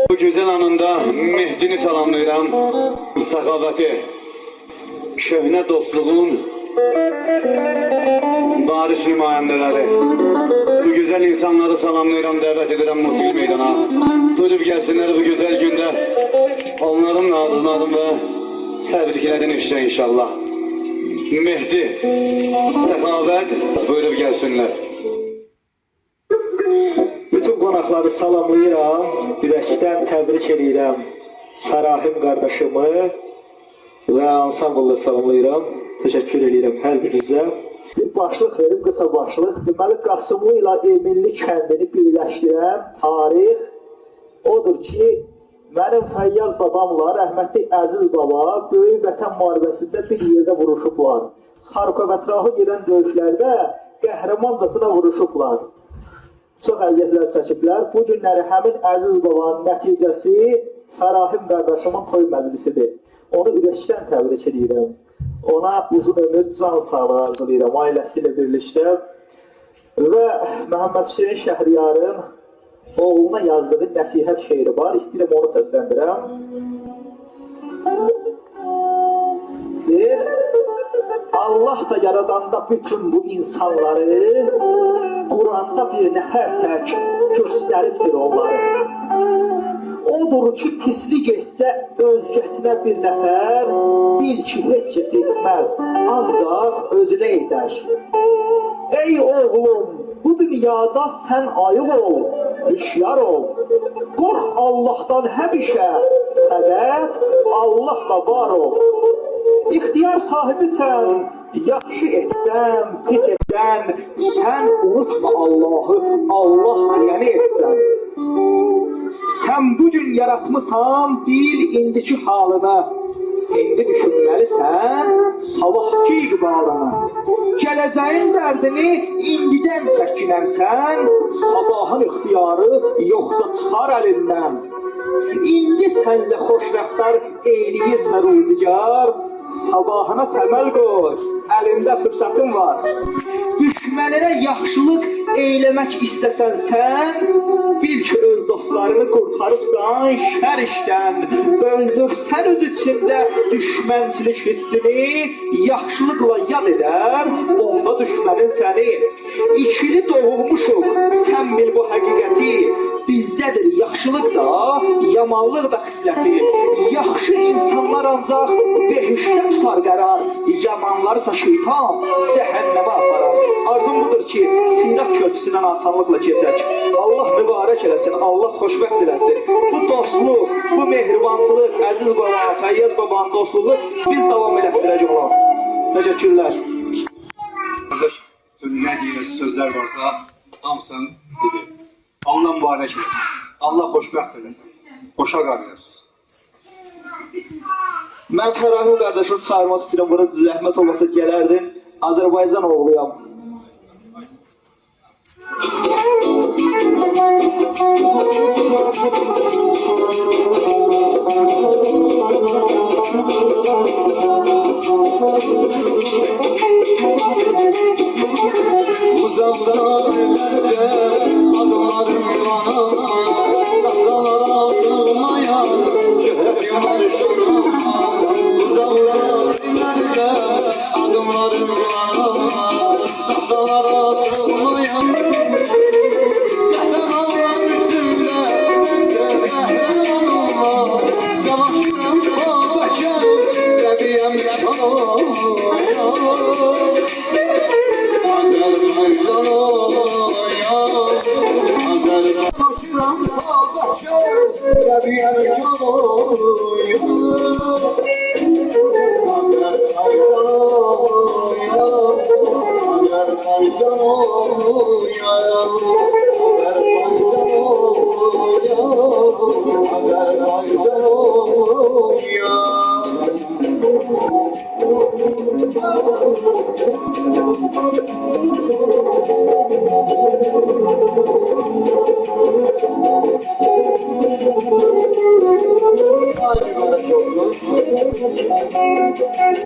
Bu güzel anında Mehdini salamlayıram. Səxavəti, köhnə dostluğun baris nümayəndələri. Bu güzel insanları salamlayıram, dəvət edirəm musiqi meydana. Buyurub gəlsinlər bu güzel gündə. Onların adını və təbriklərini işte inşallah. Mehdi, Səxavət buyurub gəlsinlər. Bütün qonaqları salamlayıram, ürəkdən təbrik edirəm Fərahim qardaşımı və ansamblı salamlayıram. Təşəkkür edirəm hər birinizə. Bir başlıq verim, qısa başlıq. Deməli, Qasımlı ilə Eminli kəndini birləşdirən tarix odur ki, mənim Fəyyaz babamla, rəhmətli Əziz baba Böyük Vətən müharibəsində bir yerdə vuruşublar. Xarkov ətrafı gedən döyüşlərdə qəhrəmancasına vuruşublar. Çox əziyyətlər çəkiblər. Bu günləri həmin Əziz babanın nəticəsi Fərahim qardaşımın toy məclisidir. Onu ürəkdən təbrik edirəm. Ona uzun ömür, can sağlığı arzulayıram ailəsi ilə birlikdə. Və Məhəmməd Hüseyin Şəhriyarın oğluna yazdığı nəsihət şeiri var. İstəyirəm onu səsləndirəm. Deyir, Allah da yaradanda bütün bu insanları Quranda bir nəfər tək göstəribdir onları. Odur ki, pislik etsə özgəsinə bir nəfər, bil ki, heç kəs etməz, ancaq özünə edər. Ey oğlum, bu dünyada sən ayıq ol, hüşyar ol. Qorx Allahdan həmişə, fəqət Allahla var ol. İxtiyar sahibisən, yaxşı etsən, pis etsən, sən unutma Allahı, Allah deyəni etsən. Sən bugün yaratmısan bil indiki halını, indi düşünməlisən sabahki iqbalını. Gələcəyin dərdini indidən çəkinənsən, sabahın ixtiyarı yoxsa çıxar əlindən. İndi sənlə xoş rəftar eyləyirsə ruzigar, sabahına təməl qoy, əlində fürsətin var. Düşməninə yaxşılıq eyləmək istəsən sən, bil ki öz dostlarını qurtarıbsan şər işdən. Öldürsən öz içində düşmənçilik hissini, yaxşılıqla yad edər, onda düşmənin səni. İkili doğulmuşuq, sən bil bu həqiqəti, bizdədir yaxşılıq da, yamanlıq da xisləti. Yaxşı insanlar ancaq behişdə tutar qərar, yamanlarsa şeytan cəhənnəmə aparar. Arzum budur ki, Sirat köprüsündən asanlıqla keçək. Allah mübarək eləsin, Allah xoşbəxt eləsin. Bu dostluq, bu mehribançılıq, Əziz baba, Fəyyaz babanın dostluğu biz davam elətdirəcək olalım. Təşəkkürlər. Nə deyiniz sözlər varsa, hamısını dedi. Allah mübarək eləsin, Allah xoşbəxt eləsin, xoşa qarıyırsınız. Mən Fərahim qardaşım çağırmaq istəyirəm, buna zəhmət olmasa gələrdim. Azərbaycan oğluyam. Uzaqdan ellərdə adımlarım qanama, daxtalara atılmayan şöhrət yanaşırma. Uzaqdan ellərdə adımlarım qanama, daxtalara atılmayan qəhrəmanlar üzümdə səbəblər olma. Savaşıram Babəkəm, qəbiyəm kanoya. Azərbaycan oya, Azərbaycan Babəkəm, qəbiyəm kanoya. Azərbaycan oya, Azərbaycan oya, Azərbaycan oya.